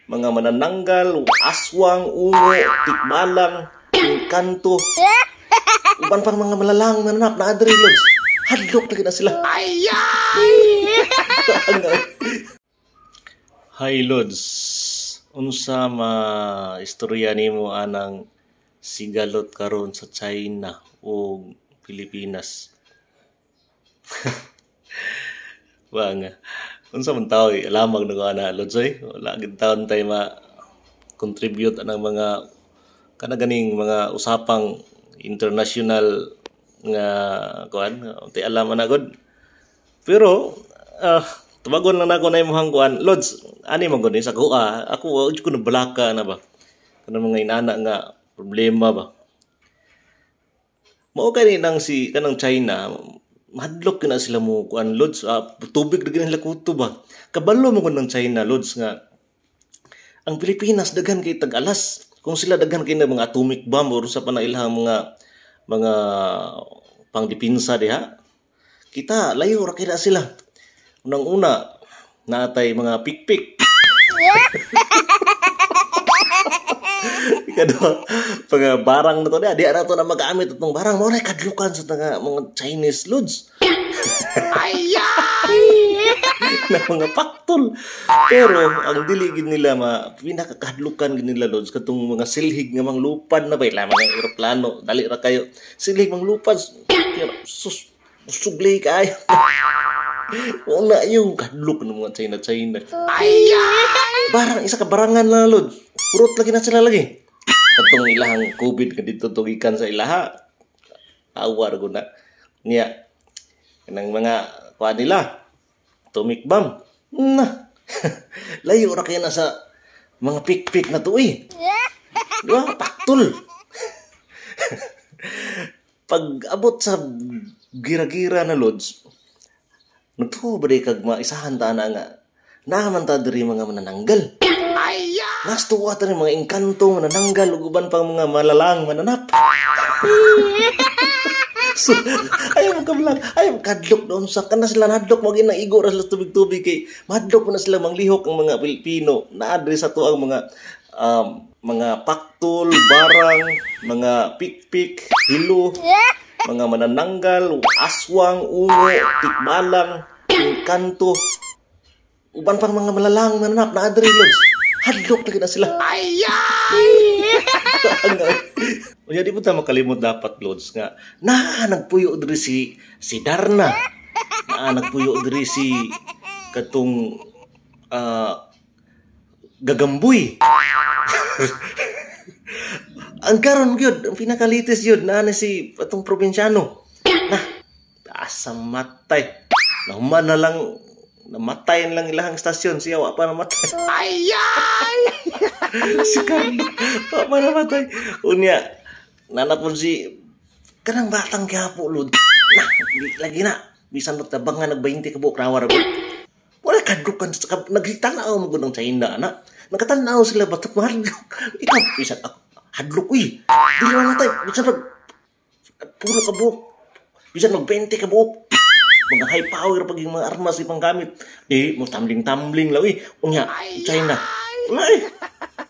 mga manananggal, aswang, ungo, tikbalang, engkanto, uban pang mga malalang mananap na adri lods. Hadlok lagi na sila. Hi lods, unsa ma istorya nimo anang sigalot karon sa China o Pilipinas? Wa nga. Unsa man tawo lamang nga na lods oy. Wala gid taon tay ma-contribute anang mga kanaganing mga usapang international nga kuan, tay alam na gud. Pero tubagon lang nako na imong kuan, lods, ani man gud sa kuha. Ako ud ko nabalaka na ba. Kanang mga inana nga problema ba. Mao kani nang si kanang China, madlok na sila mo kuan lods, tubig na nila kuto ba. Kabalo mo ng China lods nga ang Pilipinas daghan kay tag-alas. Kung sila daghan kay na mga atomic bomb or sa panailang mga pangdipinsa diha, kita layo ra kay sila. Unang-una natay mga pikpik. Ikado pag barang na to di ara to na magamit itong barang mo na kadlukan sa mga Chinese lods. Na mga paktol. Pero ang dili gid nila pinakakadlukan gid nila lods katong mga silhig nga manglupad na bay lamang ang eroplano dali ra kayo silhig manglupad suglay kayo. Wala yung kadlok ng mga China. Barang isa ka barangan na lods. Purot lagi na sila lagi. Katong ilahang COVID ka dito tugikan sa ilaha. Awar ko na. Niya. Kanang mga kuha nila. Atomic bomb. Na. Layo na kayo na sa mga pik-pik na to eh. Diba? Paktol. Pag abot sa gira-gira na lods, nagtuho ba rin kag maisahan ta na nga naman ta diri mga manananggal. Nastuwa ta rin mga engkanto manananggal ug uban pang mga malalang mananap. So, ayaw kadlok doon sa kana sila nadlok mo ginang igo ra sila tubig-tubig kay madlok mo na sila manglihok ang mga Pilipino na adre sa to ang mga paktol, barang, mga pikpik, hilo, mga manananggal, aswang, ungo, tikbalang, engkanto, uban pang mga malalang mananap na adre lods. Hadlok lagi na sila. Unya di po ta makalimot dapat lods nga nagpuyo diri si Darna. Nagpuyo diri si katong Gagamboy. Ang karon gyud ang pinakalitis yun na si atong probinsyano. Asam matay. Nahuman na lang namatayan lang ilang istasyon siya wa pa namatay. Si Carlo wa pa namatay. Unya nanapon si kanang batang gihapo lod. Lagi na bisan magtabangan nag-20 ka buok rawar gud. Wala kadlukan sa nagtanaw mo gud ng China na. Nakatanaw sila batak mahadlok. Ikaw bisan ako hadlok uy. Dili namatay bisan puro ka buok. Bisan mag-20 ka buok. Mga high power pag yung mga armas ipang gamit. Mo tumbling-tumbling lang unya China.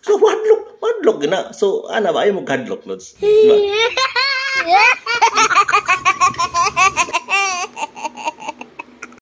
So madlok gina. So ana ba ay mo kadlok lods. Diba?